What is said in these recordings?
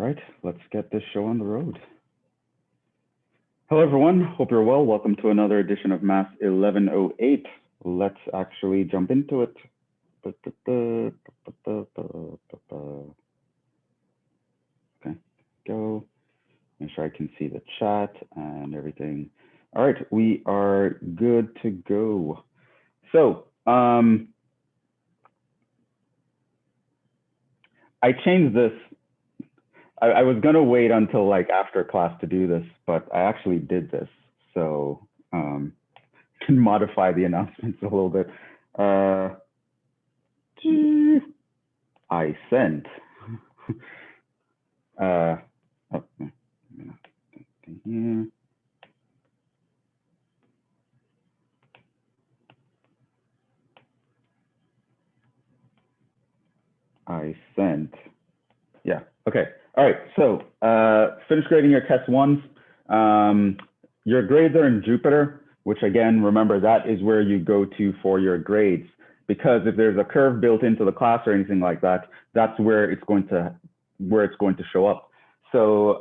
right, let's get this show on the road. Hello, everyone. Hope you're well. Welcome to another edition of Math 1108. Let's actually jump into it. Okay, go. Make sure I can see the chat and everything. All right, we are good to go. So, I changed this. I was gonna wait until like after class to do this, but I actually did this. So can modify the announcements a little bit. I sent. Here. I sent. Yeah. Okay. All right. So finish grading your test ones. Your grades are in Jupyter, which again, remember that is where you go to for your grades. Because if there's a curve built into the class or anything like that, that's where it's going to show up. So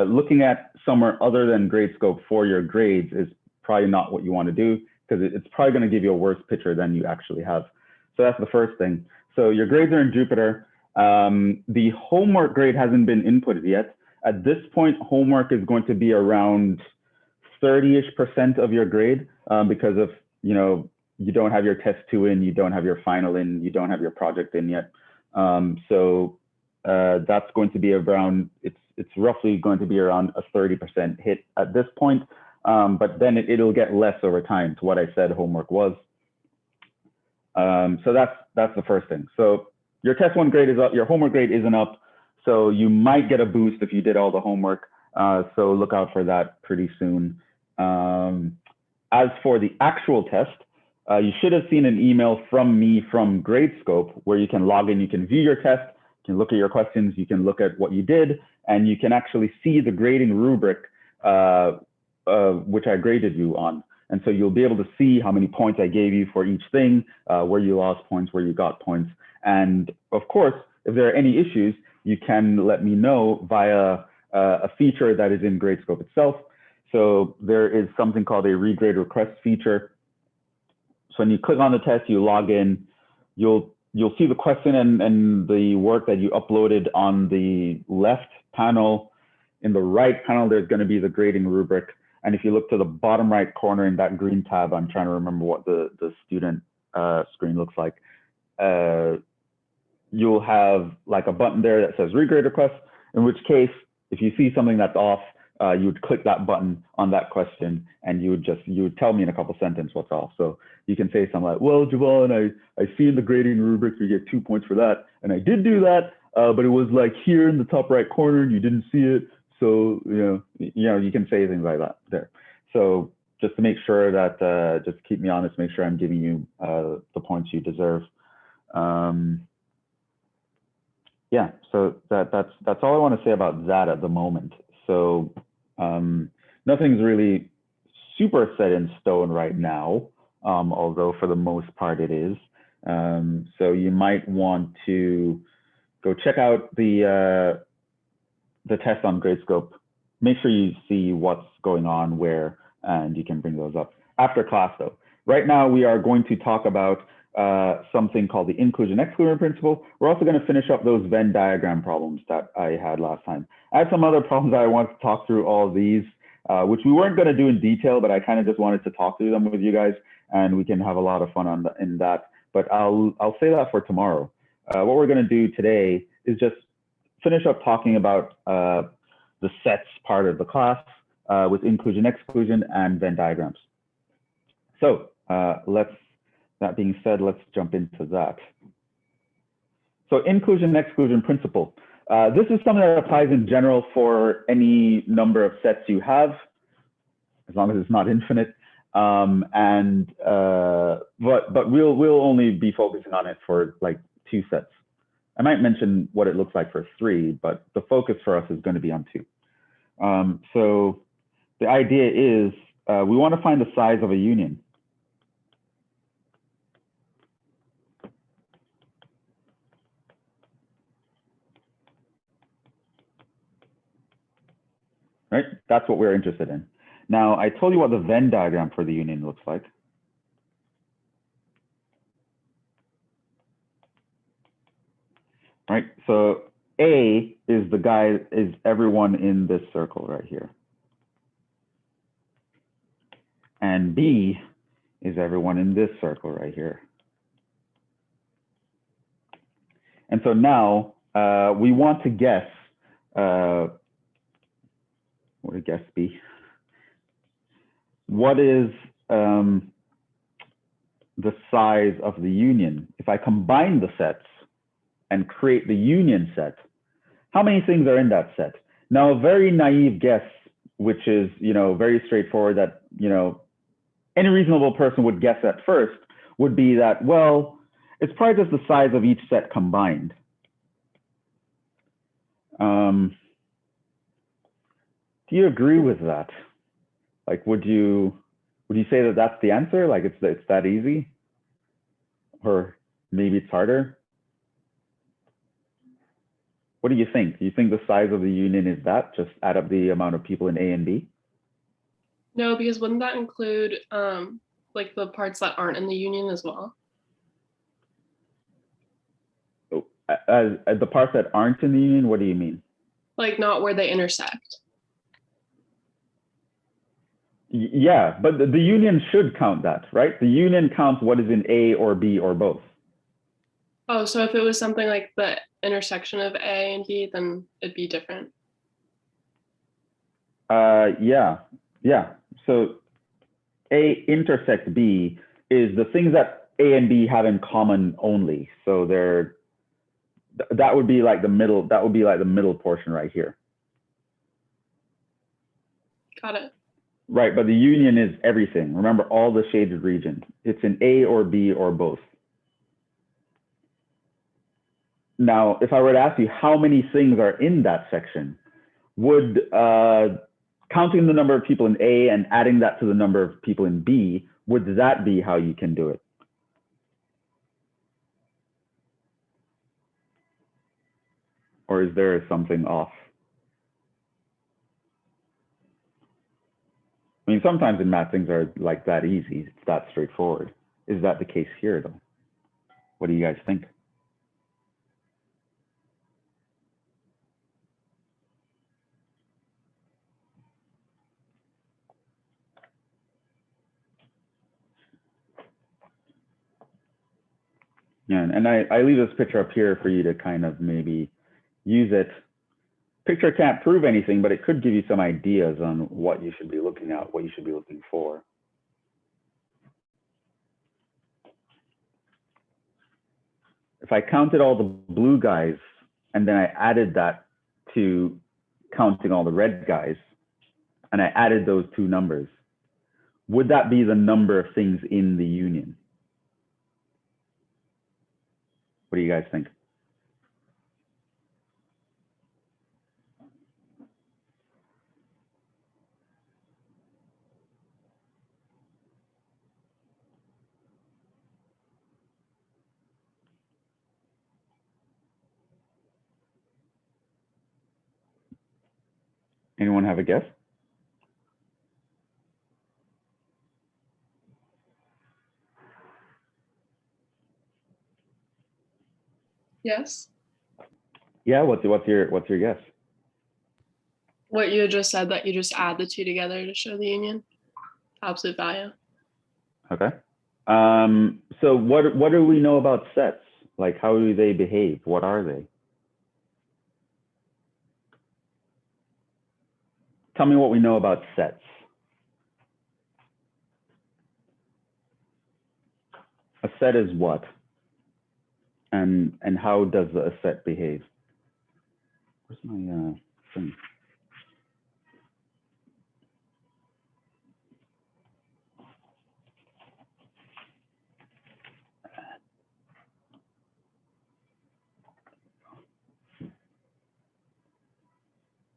looking at somewhere other than Gradescope for your grades is probably not what you want to do, because it's probably going to give you a worse picture than you actually have. So that's the first thing. So your grades are in Jupyter. The homework grade hasn't been inputted yet. At this point, homework is going to be around 30-ish% of your grade because of, you don't have your test 2 in, you don't have your final in, you don't have your project in yet. So that's going to be around, it's roughly going to be around a 30% hit at this point, but then it'll get less over time to what I said homework was. So that's the first thing. So your test 1 grade is up, your homework grade isn't up, so you might get a boost if you did all the homework. So look out for that pretty soon. As for the actual test, you should have seen an email from me from Gradescope where you can log in, you can view your test, you can look at your questions, you can look at what you did, and you can actually see the grading rubric which I graded you on. And so you'll be able to see how many points I gave you for each thing, where you lost points, where you got points. And of course, if there are any issues, you can let me know via a feature that is in Gradescope itself. So there is something called a regrade request feature. So when you click on the test, you log in, you'll see the question and the work that you uploaded on the left panel. In the right panel, there's going to be the grading rubric. And if you look to the bottom right corner in that green tab, I'm trying to remember what the student screen looks like. You'll have like a button there that says regrade request, in which case, if you see something that's off, you would click that button on that question and you would tell me in a couple sentences what's off. So you can say something like, well, Jhevon, I see in the grading rubric you get 2 points for that. And I did do that, but it was like here in the top right corner and you didn't see it. So, you can say things like that there. So just to make sure that, just keep me honest, make sure I'm giving you the points you deserve. Yeah, so that's all I want to say about that at the moment. So nothing's really super set in stone right now, although for the most part it is. So you might want to go check out the test on Gradescope. Make sure you see what's going on where, and you can bring those up after class though. Right now we are going to talk about something called the Inclusion-Exclusion Principle. We're also going to finish up those Venn diagram problems that I had last time. I had some other problems that I wanted to talk through all of these, which we weren't going to do in detail, but I kind of just wanted to talk through them with you guys, and we can have a lot of fun in that. But I'll say that for tomorrow. What we're going to do today is just finish up talking about the sets part of the class with inclusion-exclusion and Venn diagrams. So that being said, let's jump into that. So inclusion-exclusion principle. This is something that applies in general for any number of sets you have, as long as it's not infinite. But we'll only be focusing on it for like 2 sets. I might mention what it looks like for 3, but the focus for us is going to be on 2. So the idea is we want to find the size of a union. right? That's what we're interested in. Now, I told you what the Venn diagram for the union looks like. Right, so A is the guy, is everyone in this circle right here. And B is everyone in this circle right here. And so now we want to guess, what would guess be? What is the size of the union? If I combine the sets and create the union set, how many things are in that set? Now, a very naive guess, which is, very straightforward, that, any reasonable person would guess at first, would be that, well, it's probably just the size of each set combined. Do you agree with that? Like, would you say that that's the answer? Like, it's that easy? Or maybe it's harder? What do you think? Do you think the size of the union is that? Just add up the amount of people in A and B? No, because wouldn't that include like the parts that aren't in the union as well? As the parts that aren't in the union, what do you mean? Like not where they intersect. Yeah, but the union should count that, right? The union counts what is in A or B or both. Oh, so if it was something like the intersection of A and B, then it'd be different. Yeah. So A intersect B is the things that A and B have in common only. So that would be like the middle. That would be like the middle portion right here. Got it. Right, but the union is everything. Remember, all the shaded region. It's in A or B or both. Now, if I were to ask you how many things are in that section, would counting the number of people in A and adding that to the number of people in B, would that be how you can do it? Or is there something off? I mean, sometimes in math, things are like that easy. It's that straightforward. Is that the case here, though? What do you guys think? Yeah, and I leave this picture up here for you to kind of maybe use it. Picture can't prove anything, but it could give you some ideas on what you should be looking at, what you should be looking for. If I counted all the blue guys and then I added that to counting all the red guys, and I added those two numbers, would that be the number of things in the union? What do you guys think? Anyone have a guess? Yes. Yeah, what's your guess? What you just said, that you just add the two together to show the union, absolute value. Okay. So what do we know about sets? Like, how do they behave? What are they? Tell me what we know about sets. A set is what? And how does a set behave? Where's my thing?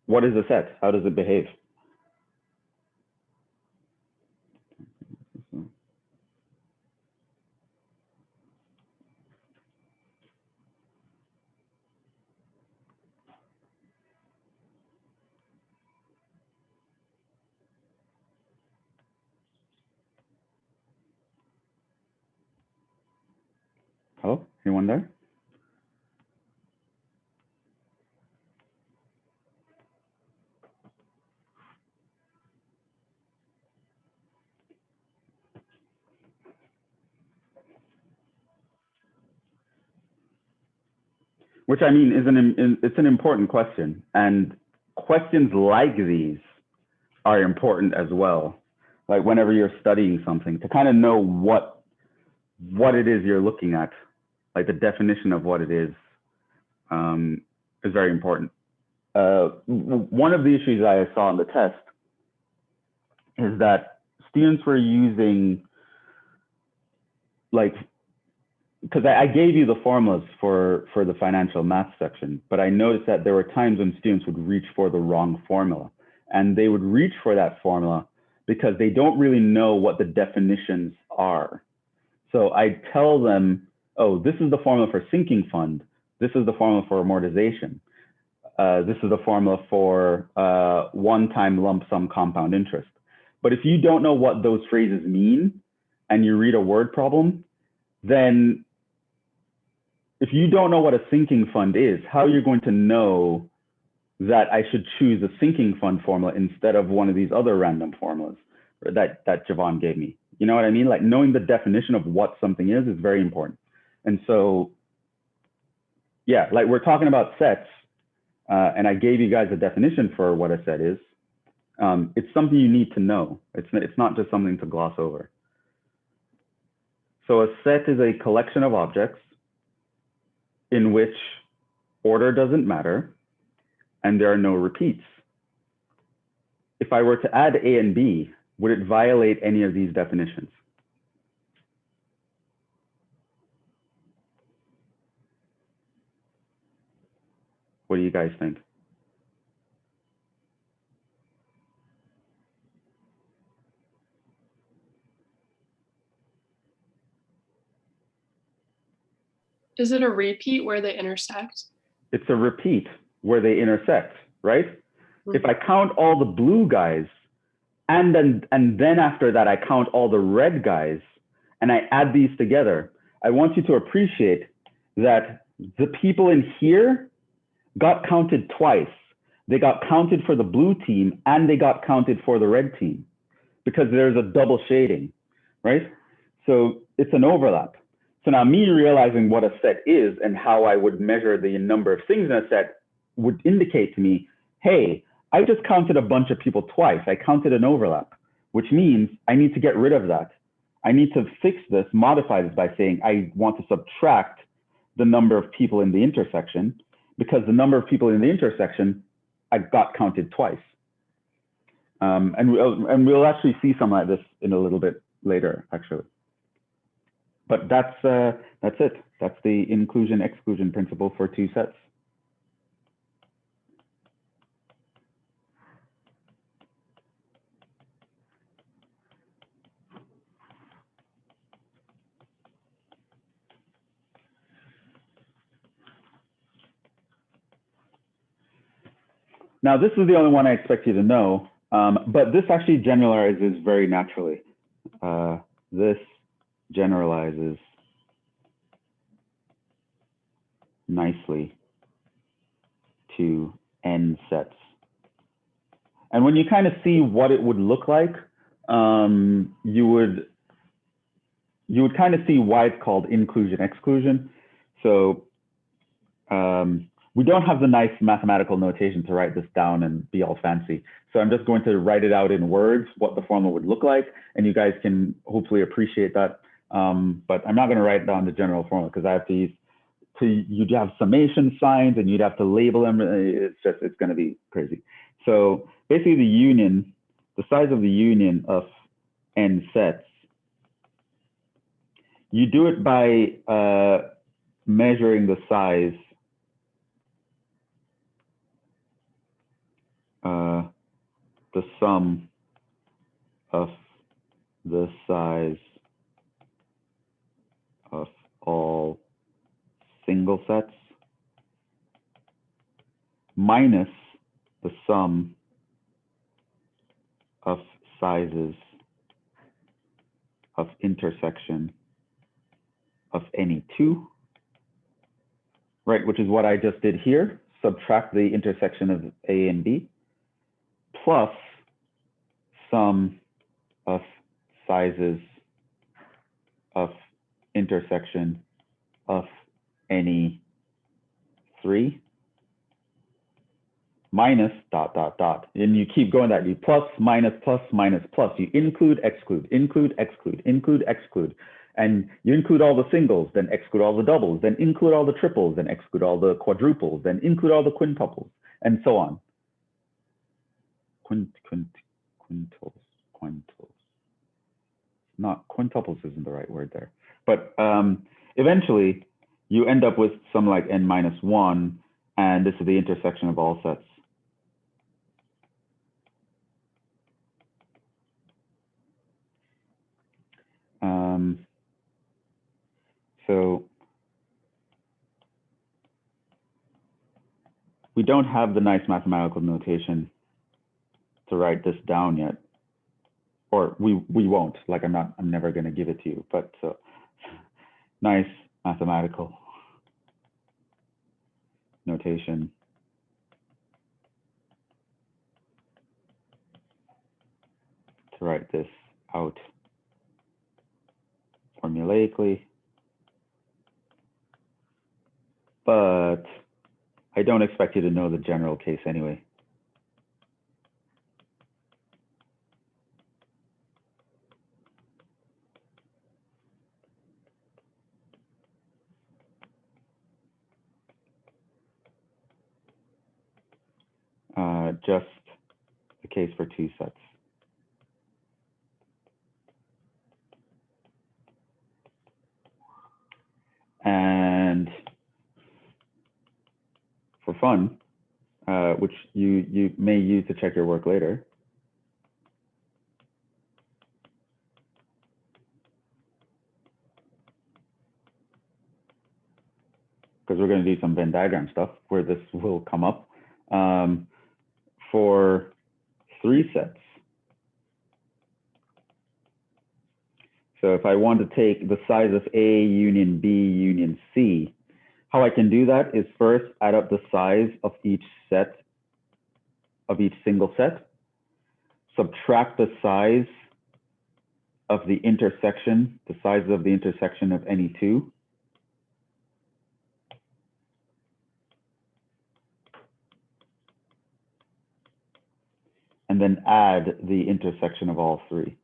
What is a set? How does it behave? Hello, anyone there? Which I mean is it's an important question, and questions like these are important as well. Like whenever you're studying something, to kind of know what it is you're looking at, like the definition of what it is very important. One of the issues I saw in the test is that students were using, like, because I gave you the formulas for the financial math section, but I noticed that there were times when students would reach for the wrong formula. And they would reach for that formula because they don't really know what the definitions are. So I tell them, oh, this is the formula for sinking fund. This is the formula for amortization. This is the formula for one-time lump sum compound interest. But if you don't know what those phrases mean and you read a word problem, then if you don't know what a sinking fund is, how are you going to know that I should choose a sinking fund formula instead of one of these other random formulas that Jhevon gave me? You know what I mean? Like knowing the definition of what something is very important. And so, yeah, like we're talking about sets, and I gave you guys a definition for what a set is. It's something you need to know. It's not just something to gloss over. So a set is a collection of objects in which order doesn't matter and there are no repeats. If I were to add A and B, would it violate any of these definitions? What do you guys think? Is it a repeat where they intersect? It's a repeat where they intersect, right? Mm-hmm. If I count all the blue guys, and then after that, I count all the red guys, and I add these together, I want you to appreciate that the people in here got counted twice. They got counted for the blue team, and they got counted for the red team, because there's a double shading, right? So it's an overlap. So now me realizing what a set is and how I would measure the number of things in a set would indicate to me, hey, I just counted a bunch of people twice. I counted an overlap, which means I need to get rid of that. I need to fix this, modify this by saying I want to subtract the number of people in the intersection, because the number of people in the intersection, I got counted twice. And we'll actually see some like this in a little bit later, actually. But that's it. That's the inclusion-exclusion principle for two sets. Now, this is the only one I expect you to know, but this actually generalizes very naturally. This generalizes nicely to n sets. And when you kind of see what it would look like, you would kind of see why it's called inclusion-exclusion. So we don't have the nice mathematical notation to write this down and be all fancy. So I'm just going to write it out in words, what the formula would look like, and you guys can hopefully appreciate that. But I'm not going to write down the general formula because I have to use, you'd have summation signs and you'd have to label them. It's going to be crazy. So basically the size of the union of n sets, you do it by measuring the size the sum of the size of all single sets minus the sum of sizes of intersection of any two, right, which is what I just did here. Subtract the intersection of A and B, plus sum of sizes of intersection of any three, minus dot, dot, dot. And you keep going that, you plus, minus, plus, minus, plus. You include, exclude, include, exclude, include, exclude. And you include all the singles, then exclude all the doubles, then include all the triples, then exclude all the quadruples, then include all the quintuples, and so on. Quintuples. Not quintuples isn't the right word there. But eventually, you end up with some like n minus 1, and this is the intersection of all sets. So we don't have the nice mathematical notation to write this down yet, or we won't. Like I'm never going to give it to you. But nice mathematical notation to write this out formulaically. But I don't expect you to know the general case anyway. Just the case for two sets. And for fun, which you may use to check your work later, because we're going to do some Venn diagram stuff where this will come up, for 3 sets. So if I want to take the size of A union B union C, how I can do that is first add up the size of each set, of each single set, subtract the size of the intersection, the size of the intersection of any two, and then add the intersection of all 3.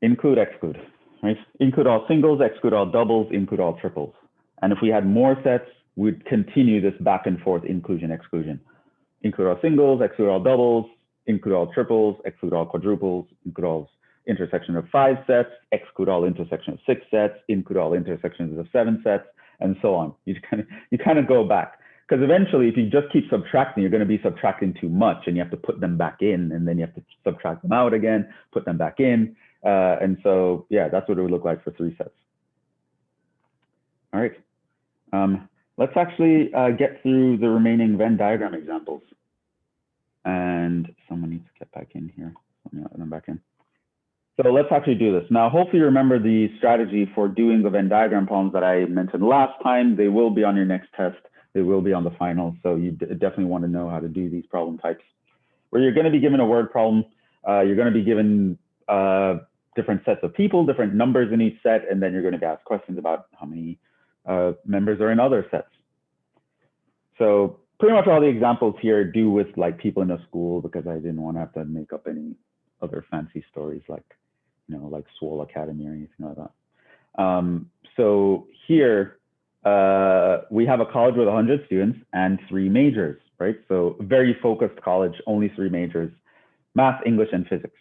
Include, exclude, right? Include all singles, exclude all doubles, include all triples. And if we had more sets, we'd continue this back and forth inclusion, exclusion. Include all singles, exclude all doubles, include all triples, exclude all quadruples, include all intersection of 5 sets, exclude all intersection of 6 sets, include all intersections of 7 sets, and so on. You kind of go back. Because eventually, if you just keep subtracting, you're going to be subtracting too much, and you have to put them back in, and then you have to subtract them out again, put them back in. And so, yeah, that's what it would look like for 3 sets. All right. Let's actually get through the remaining Venn diagram examples. And someone needs to get back in here. Let them back in. So let's actually do this. Now, hopefully you remember the strategy for doing the Venn diagram problems that I mentioned last time. They will be on your next test. They will be on the final. So you definitely want to know how to do these problem types. Where you're going to be given a word problem, you're going to be given different sets of people, different numbers in each set, and then you're going to be asked questions about how many members are in other sets. So pretty much all the examples here do with like people in a school, because I didn't want to have to make up any other fancy stories like, you know, like Swole Academy or anything like that. So here we have a college with 100 students and 3 majors, right? So very focused college, only 3 majors: math, English, and physics.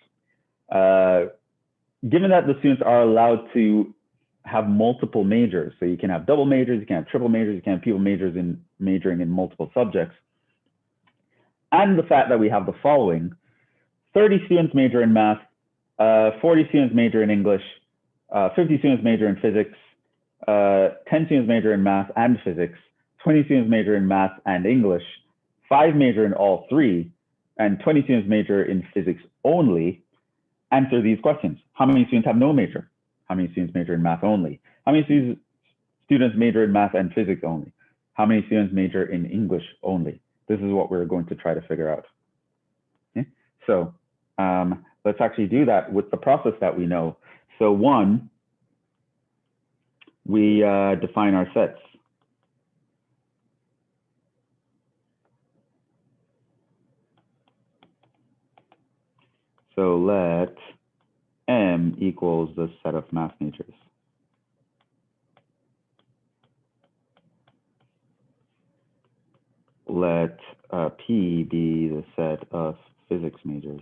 Given that the students are allowed to have multiple majors, so you can have double majors, you can have triple majors, you can have people majoring in multiple subjects, and the fact that we have the following: 30 students major in math, 40 students major in English, 50 students major in physics, 10 students major in math and physics, 20 students major in math and English, 5 major in all 3, and 20 students major in physics only. Answer these questions. How many students have no major? How many students major in math only? How many students major in math and physics only? How many students major in English only? This is what we're going to try to figure out. Okay? So let's actually do that with the process that we know. So one, we define our sets. So let M equals the set of math majors. Let P be the set of physics majors.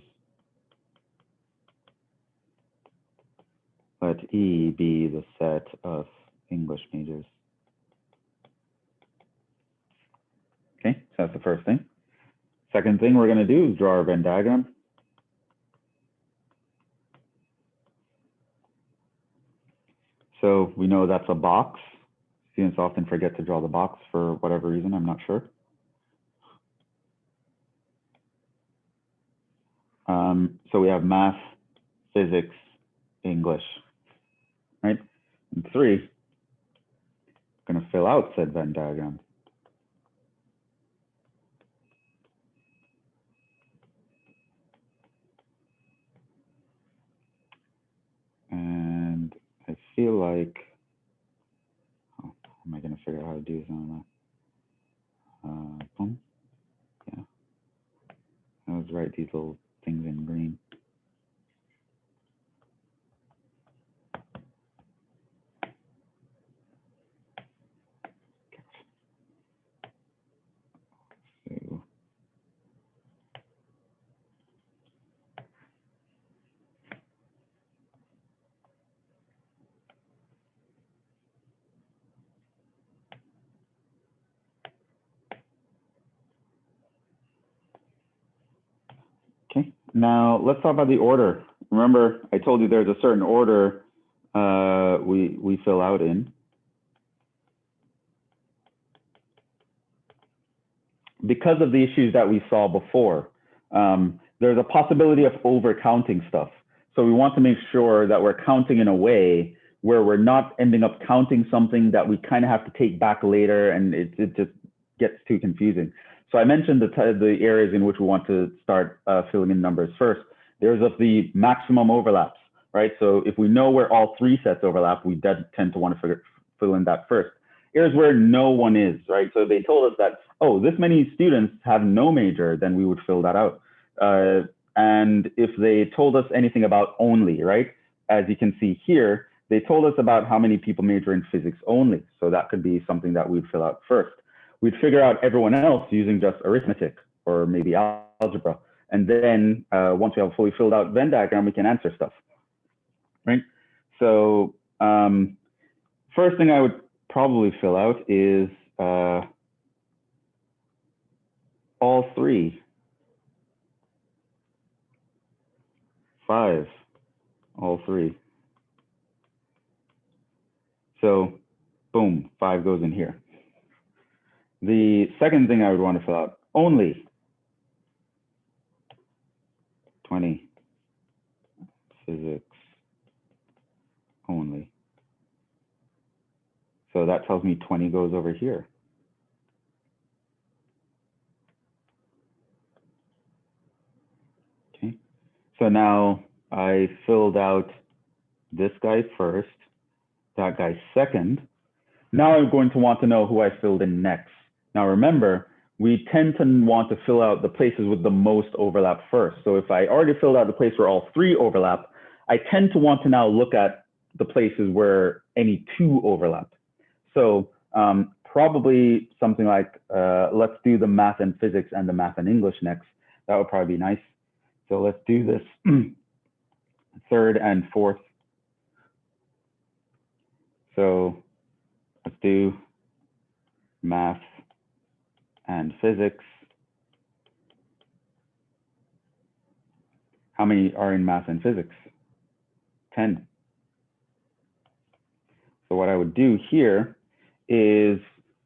Let E be the set of English majors. Okay, so that's the first thing. Second thing we're going to do is draw our Venn diagram. So we know that's a box. Students often forget to draw the box for whatever reason, I'm not sure. So we have math, physics, English, right? And three, I'm going to fill out said Venn diagram. And I feel like, oh, how am I going to figure out how to do this on that? Boom. Yeah. I was write these little things in green. So, okay, now let's talk about the order. Remember, I told you there's a certain order we fill out in. Because of the issues that we saw before, there's a possibility of over-counting stuff. So we want to make sure that we're counting in a way where we're not ending up counting something that we kind of have to take back later, and it just gets too confusing. So I mentioned the areas in which we want to start filling in numbers first. There's of the maximum overlaps, right? So if we know where all three sets overlap, we tend to want to fill in that first. Here's where no one is, right? So they told us that, oh, this many students have no major, then we would fill that out. And if they told us anything about only, right? As you can see here, they told us about how many people major in physics only. So that could be something that we'd fill out first. We'd figure out everyone else using just arithmetic or maybe algebra. And then once we have a fully filled out Venn diagram, we can answer stuff, right? So first thing I would probably fill out is all three. 5, all three. So boom, 5 goes in here. The second thing I would want to fill out, only 20, physics only. So that tells me 20 goes over here. Okay, so now I filled out this guy first, that guy second. Now I'm going to want to know who I filled in next. Now remember, we tend to want to fill out the places with the most overlap first. So if I already filled out the place where all three overlap, I tend to want to now look at the places where any two overlap. So probably something like, let's do the math and physics and the math and English next. That would probably be nice. So let's do this third and fourth. So let's do math and physics. How many are in math and physics? 10. So what I would do here is,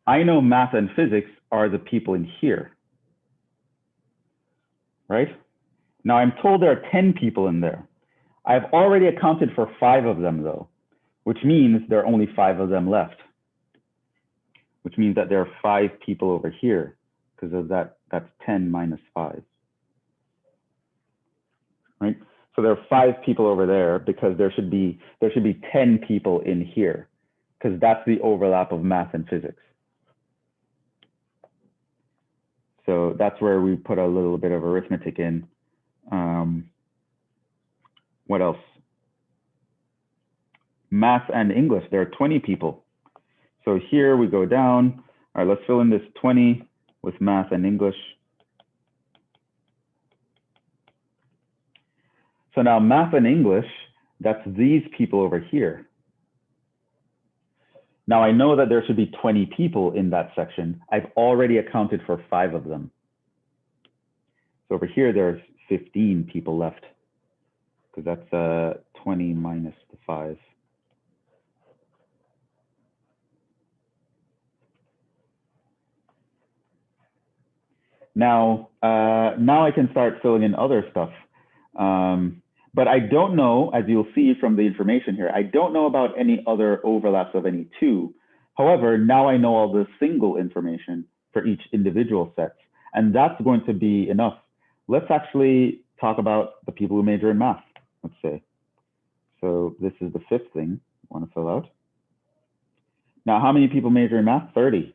I know math and physics are the people in here, right? Now I'm told there are 10 people in there. I've already accounted for 5 of them though. which means there are only 5 of them left, which means that there are 5 people over here, because of that, that's 10 minus 5, right? So there are 5 people over there because there should be 10 people in here, because that's the overlap of math and physics. So that's where we put a little bit of arithmetic in. What else? Math and English, there are 20 people. So here we go down. All right, let's fill in this 20 with math and English. So now math and English, that's these people over here. Now I know that there should be 20 people in that section. I've already accounted for 5 of them. So over here, there's 15 people left, because that's 20 minus the 5. Now I can start filling in other stuff. But I don't know, as you'll see from the information here, I don't know about any other overlaps of any 2. However, now I know all the single information for each individual sets, and that's going to be enough. Let's actually talk about the people who major in math, let's say. So this is the 5th thing I want to fill out. Now, how many people major in math? 30.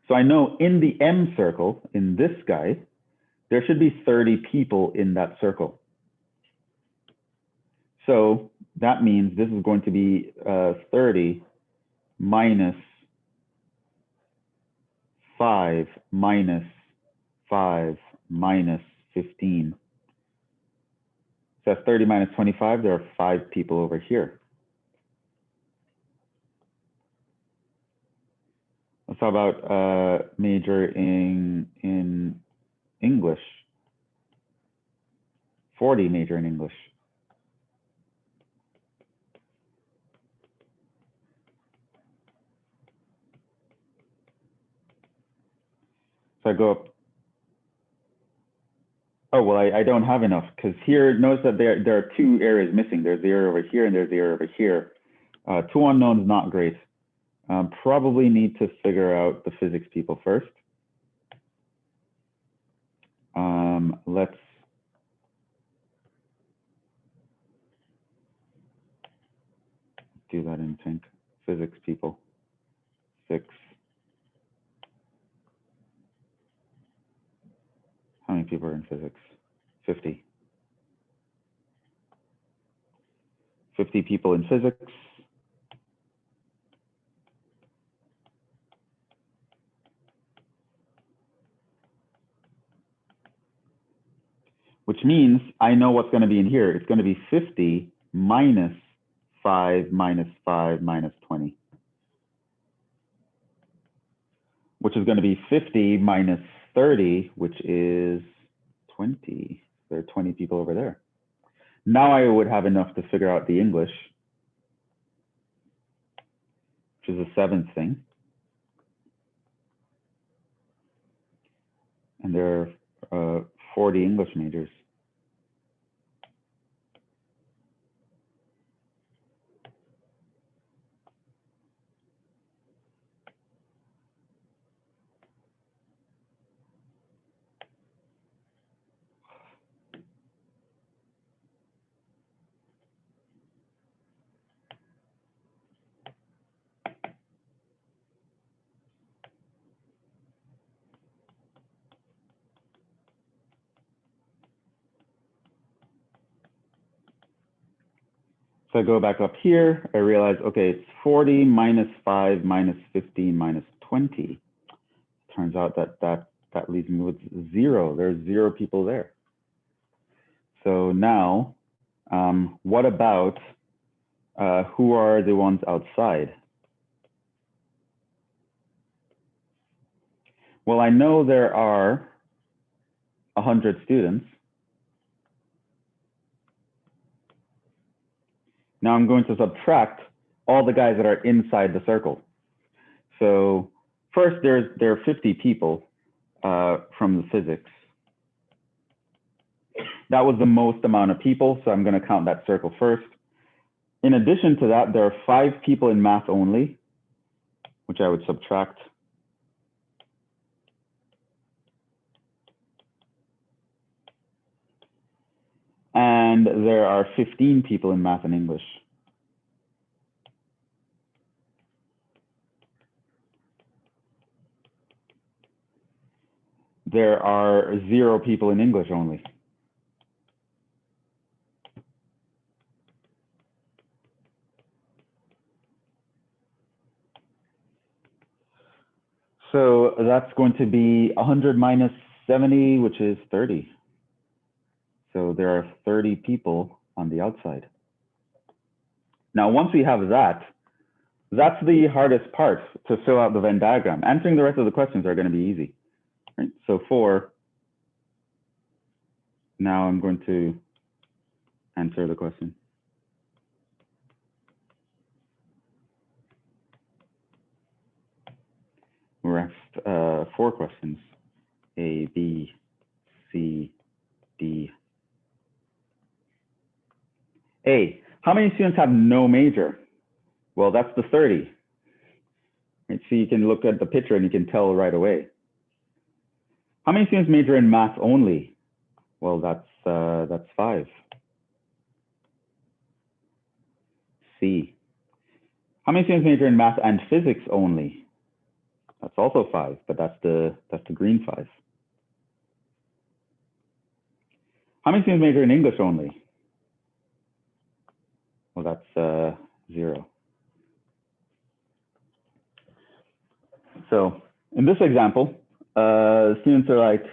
So I know in the M circle, in this guy, there should be 30 people in that circle. So that means this is going to be 30 minus 5 minus 5 minus 15. So that's 30 minus 25. There are 5 people over here. Let's talk about majoring in English. 40 major in English. So I go up. Oh, well, I don't have enough, because here, notice that there are 2 areas missing. There's the area over here and there's the area over here. 2 unknowns, not great. Probably need to figure out the physics people first. Let's do that in sync. Physics people, 6. How many people are in physics? 50. 50 people in physics. Which means I know what's going to be in here. It's going to be 50 minus 5 minus 5 minus 20. Which is going to be 50 minus 30, which is 20. There are 20 people over there. Now I would have enough to figure out the English, which is the 7th thing. And there are 40 English majors. So I go back up here, I realize, okay, it's 40 minus 5 minus 15 minus 20. Turns out that leaves me with 0. There's 0 people there. So now, what about who are the ones outside? Well, I know there are 100 students. Now I'm going to subtract all the guys that are inside the circle. So first, there are 50 people. from the physics. That was the most amount of people, so I'm going to count that circle first. In addition to that, there are 5 people in math only, which I would subtract. And there are 15 people in math and English. There are 0 people in English only. So that's going to be 100 minus 70, which is 30. So there are 30 people on the outside. Now, once we have that, that's the hardest part to fill out the Venn diagram. Answering the rest of the questions are going to be easy. Right? So 4, now I'm going to answer the question. We're asked 4 questions, A, B, C, D. A, how many students have no major? Well, that's the 30. Right? So you can look at the picture and you can tell right away. How many students major in math only? Well, that's 5. C. How many students major in math and physics only? That's also 5, but that's the green 5. How many students major in English only? Well, that's 0. So in this example, students are like,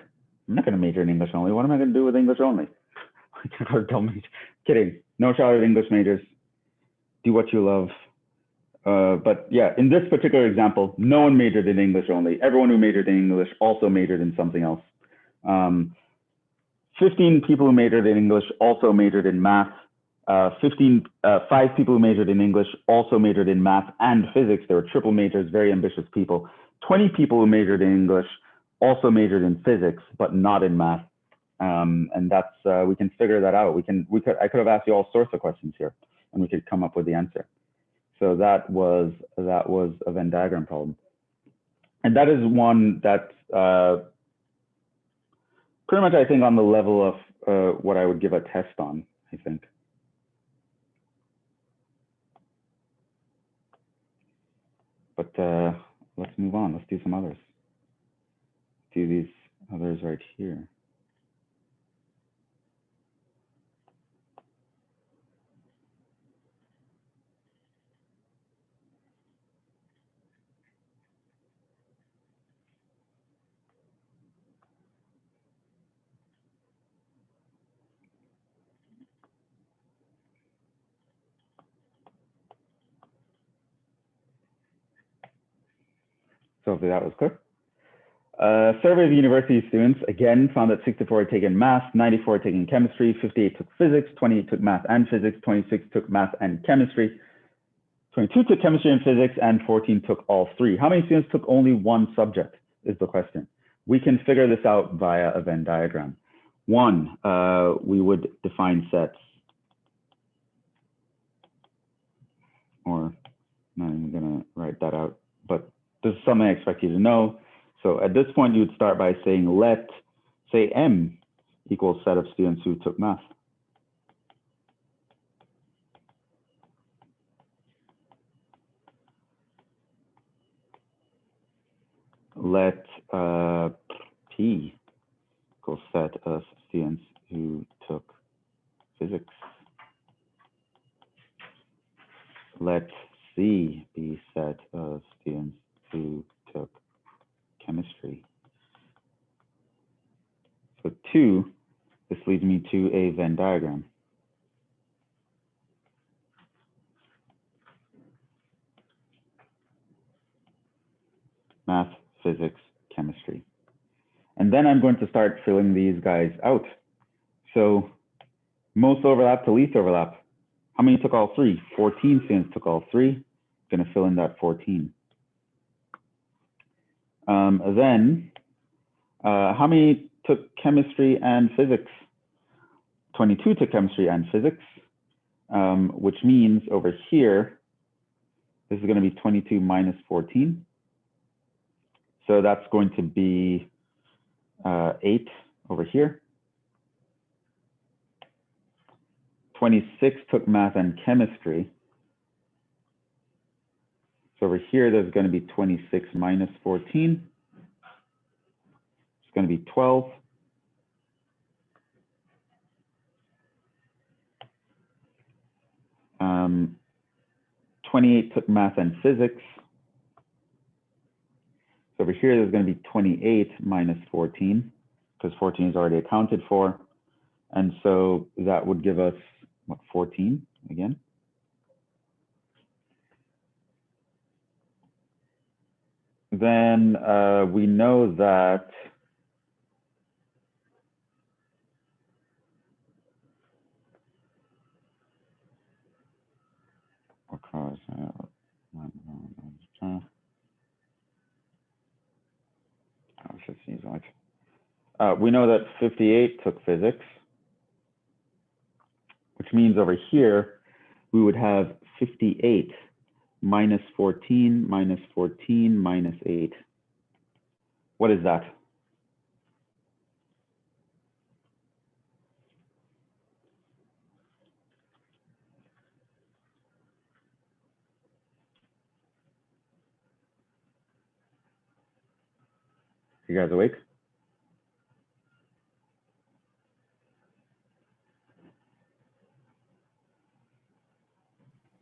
I'm not going to major in English only. What am I going to do with English only? Kidding. No shot at English majors. Do what you love. But yeah, in this particular example, no one majored in English only. Everyone who majored in English also majored in something else. 15 people who majored in English also majored in math. 5 people who majored in English also majored in math and physics. They were triple majors, very ambitious people. 20 people who majored in English also majored in physics, but not in math. And that's, we can figure that out. I could have asked you all sorts of questions here and we could come up with the answer. So that was a Venn diagram problem. And that is one that's pretty much, I think, on the level of what I would give a test on, I think. But let's move on. Let's do some others. Do these others right here. So hopefully that was clear. Survey of university students, again, found that 64 had taken math, 94 had taken chemistry, 58 took physics, 28 took math and physics, 26 took math and chemistry, 22 took chemistry and physics, and 14 took all 3. How many students took only 1 subject is the question. We can figure this out via a Venn diagram. 1, we would define sets. Or I'm not even gonna write that out, but this is something I expect you to know. So at this point, you would start by saying, let, say, M equals set of students who took math. Let P equals set of students who took physics. Let C be set of students who took chemistry. So 2, this leads me to a Venn diagram. Math, physics, chemistry. And then I'm going to start filling these guys out. So most overlap to least overlap. How many took all 3? 14 students took all 3. I'm going to fill in that 14. Then How many took chemistry and physics? 22 took chemistry and physics, which means over here, this is going to be 22 minus 14. So that's going to be 8 over here. 26 took math and chemistry. So over here, there's going to be 26 minus 14. It's going to be 12. Um, 28 took math and physics. So over here, there's going to be 28 minus 14, because 14 is already accounted for. And so that would give us, what, 14 again? Then we know that we know that 58 took physics, which means over here, we would have 58 minus 14 minus 14 minus 8. What is that? You guys awake?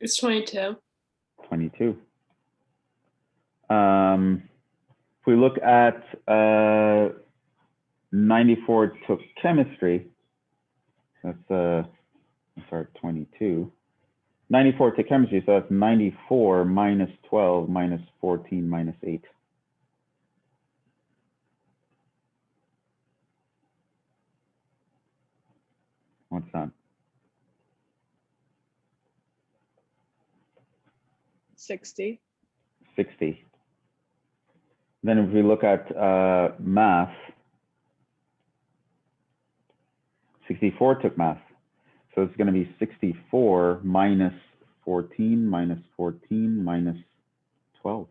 It's 22. 22. If we look at 94 took chemistry, that's 22. 94 took chemistry, so that's 94 minus 12 minus 14 minus 8. What's that? 60. 60. Then if we look at math, 64 took math. So it's going to be 64 minus 14 minus 14 minus 12.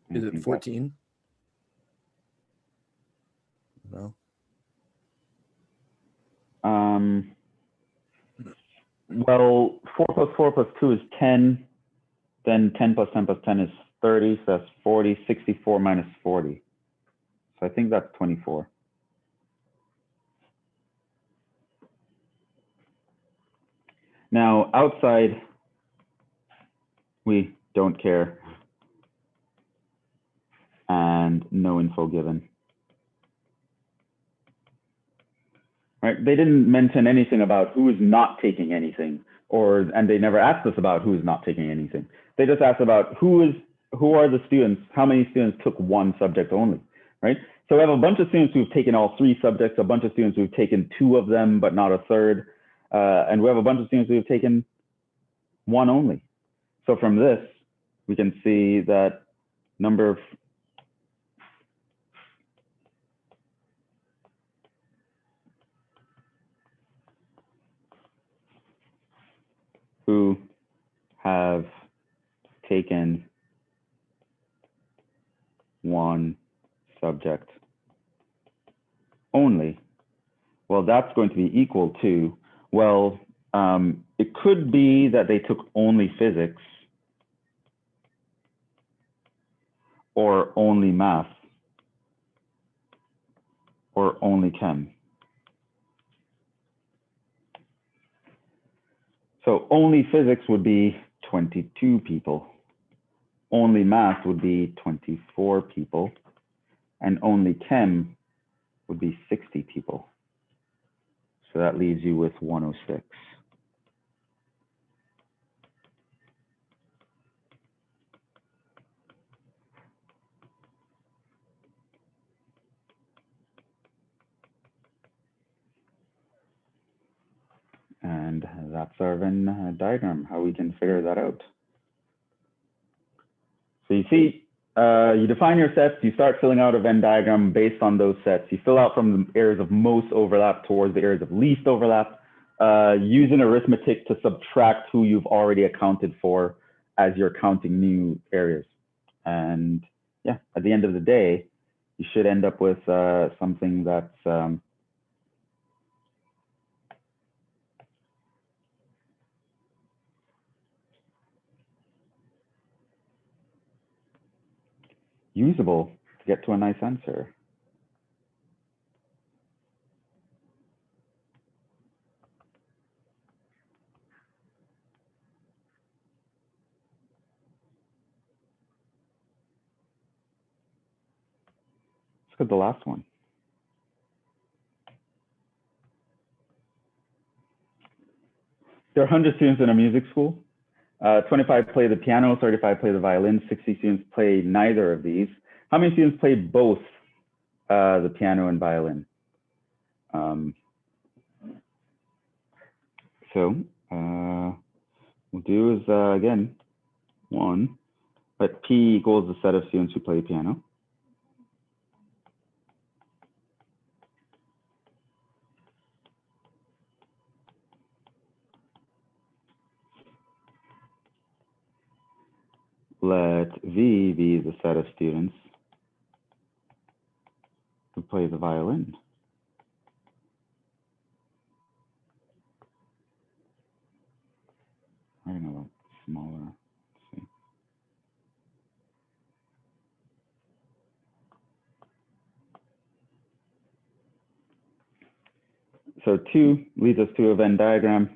Is it 14? No. Well, 4 plus 4 plus 2 is 10. Then 10 plus 10 plus 10 is 30. So that's 40. 64 minus 40. So I think that's 24. Now, outside, we don't care. And no info given. Right? They didn't mention anything about who is not taking anything, and they never asked us about who is not taking anything. They just asked about who are the students, how many students took one subject only, right? So we have a bunch of students who've taken all 3 subjects, a bunch of students who've taken 2 of them, but not a third. And we have a bunch of students who have taken 1 only. So from this, we can see that number of who have taken 1 subject only, well, that's going to be equal to, well, it could be that they took only physics or only math or only chem. So only physics would be 22 people. Only math would be 24 people. And only chem would be 60 people. So that leaves you with 106. And that's our Venn diagram, how we can figure that out. So you see, you define your sets, you start filling out a Venn diagram based on those sets. You fill out from the areas of most overlap towards the areas of least overlap, using arithmetic to subtract who you've already accounted for as you're counting new areas. And yeah, at the end of the day, you should end up with something that's usable to get to a nice answer. Let's look at the last one. There are 100 students in a music school. 25 play the piano, 35 play the violin, 60 students play neither of these. How many students play both the piano and violin? We'll do is, again, 1, let P equals the set of students who play piano. Let V be the set of students who play the violin. I don't know, smaller. Let's see. So 2 leads us to a Venn diagram.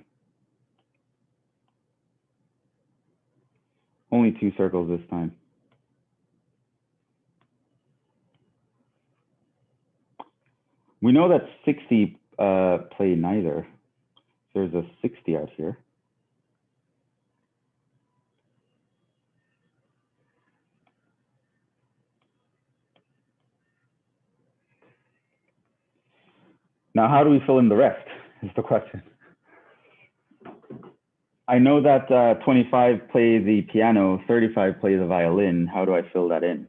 Only 2 circles this time. We know that 60 play neither. There's a 60 out here. Now, how do we fill in the rest is the question. I know that 25 play the piano, 35 play the violin. How do I fill that in?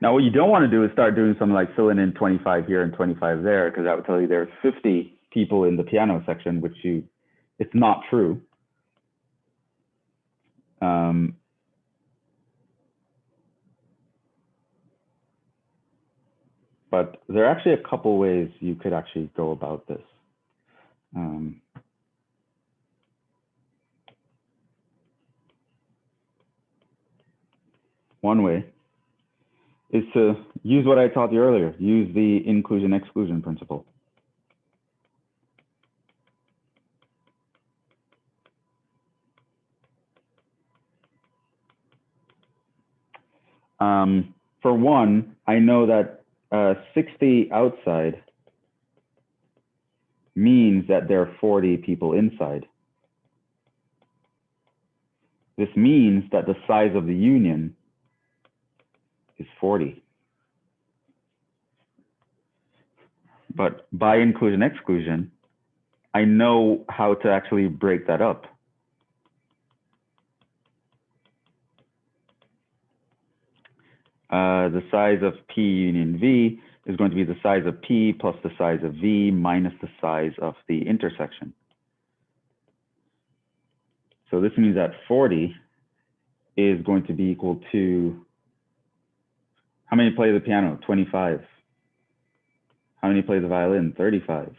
Now, what you don't want to do is start doing something like filling in 25 here and 25 there, because that would tell you there's 50 people in the piano section, which it's not true. But there are actually a couple ways you could actually go about this. One way is to use what I taught you earlier, use the Inclusion-Exclusion Principle. For one, I know that 60 outside means that there are 40 people inside. This means that the size of the union is 40. But by inclusion-exclusion, I know how to actually break that up. The size of P union V is going to be the size of P plus the size of V minus the size of the intersection. So this means that 40 is going to be equal to, how many play the piano? 25. How many play the violin? 35.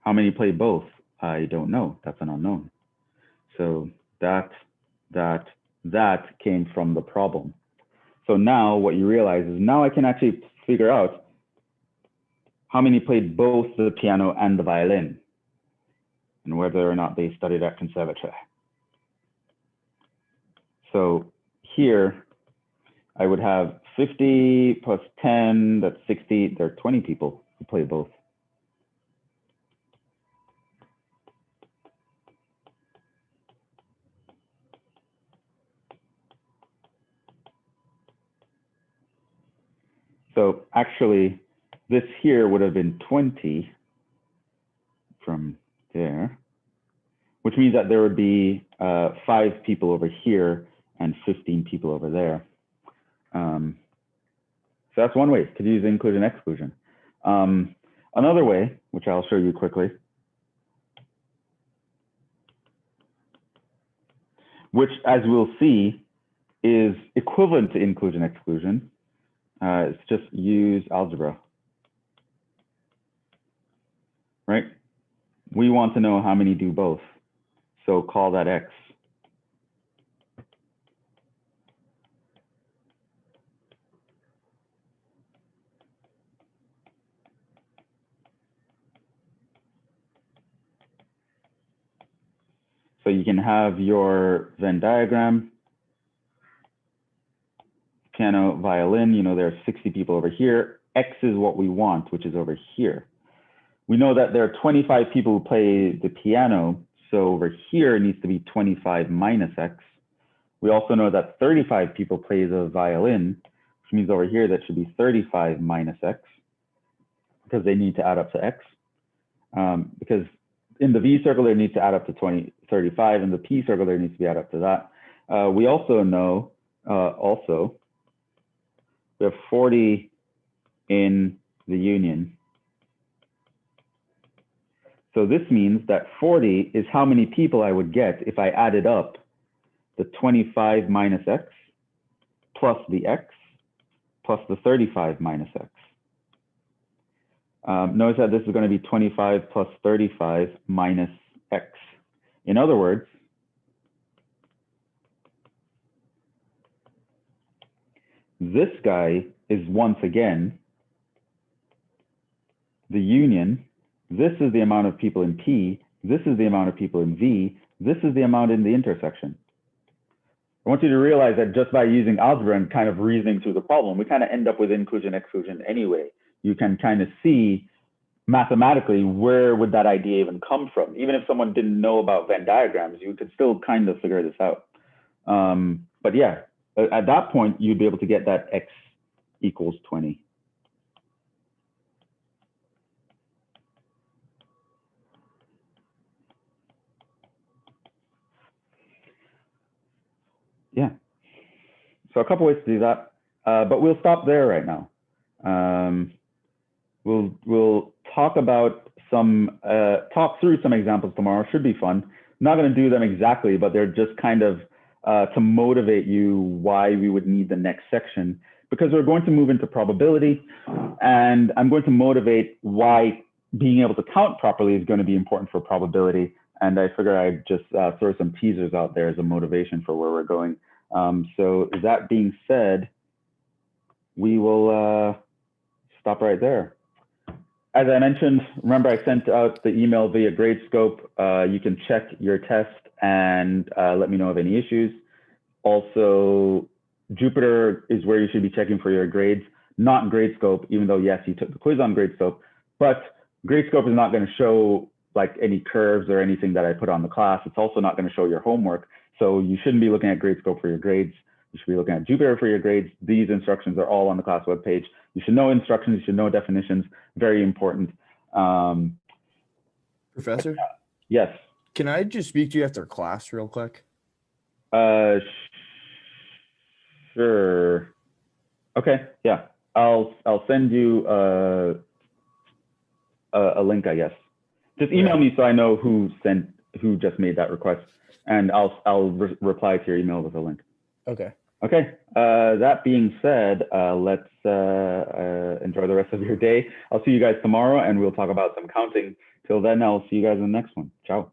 How many play both? I don't know. That's an unknown. So that came from the problem. So now what you realize is now I can actually figure out how many played both the piano and the violin and whether or not they studied at conservatory. So here I would have 50 plus 10, that's 60. There are 20 people who play both. So actually, this here would have been 20 from there, which means that there would be 5 people over here and 15 people over there. So that's one way to use inclusion-exclusion. Another way, which I'll show you quickly, which as we'll see is equivalent to inclusion-exclusion, is just use algebra, right? We want to know how many do both, so call that X. So you can have your Venn diagram, piano, violin, you know, there are 60 people over here. X is what we want, which is over here. We know that there are 25 people who play the piano, so over here it needs to be 25 minus X. We also know that 35 people play the violin, which means over here that should be 35 minus X, because they need to add up to X. Because in the V circle, there needs to add up to 35, and the P circle, there needs to be add up to that. We also know, we have 40 in the union. So this means that 40 is how many people I would get if I added up the 25 minus X plus the X plus the 35 minus X. Notice that this is going to be 25 plus 35 minus X. In other words, this guy is once again the union. This is the amount of people in P. This is the amount of people in V. This is the amount in the intersection. I want you to realize that just by using algebra and kind of reasoning through the problem, we kind of end up with inclusion-exclusion anyway. You can kind of see mathematically where would that idea even come from. Even if someone didn't know about Venn diagrams, you could still kind of figure this out. But yeah, at that point, you'd be able to get that X equals 20. Yeah. So a couple ways to do that, but we'll stop there right now. We'll talk about talk through some examples tomorrow. Should be fun. Not going to do them exactly, but they're just kind of to motivate you why we would need the next section, because we're going to move into probability, and I'm going to motivate why being able to count properly is going to be important for probability. And I figure I'd just throw some teasers out there as a motivation for where we're going. So that being said, we will stop right there. As I mentioned, remember I sent out the email via Gradescope. You can check your test and let me know of any issues. Also, Jupyter is where you should be checking for your grades, not Gradescope, even though yes, you took the quiz on Gradescope, but Gradescope is not going to show like any curves or anything that I put on the class. It's also not going to show your homework. So you shouldn't be looking at Gradescope for your grades. You should be looking at Jupyter for your grades. These instructions are all on the class webpage. You should know instructions, you should know definitions, very important. Professor? Yes. Can I just speak to you after class real quick? Sure. Okay, yeah. I'll send you a link, I guess. Just email me so I know who just made that request, and I'll reply to your email with a link. Okay. Okay. That being said, let's enjoy the rest of your day. I'll see you guys tomorrow, and we'll talk about some counting. Till then, I'll see you guys in the next one. Ciao.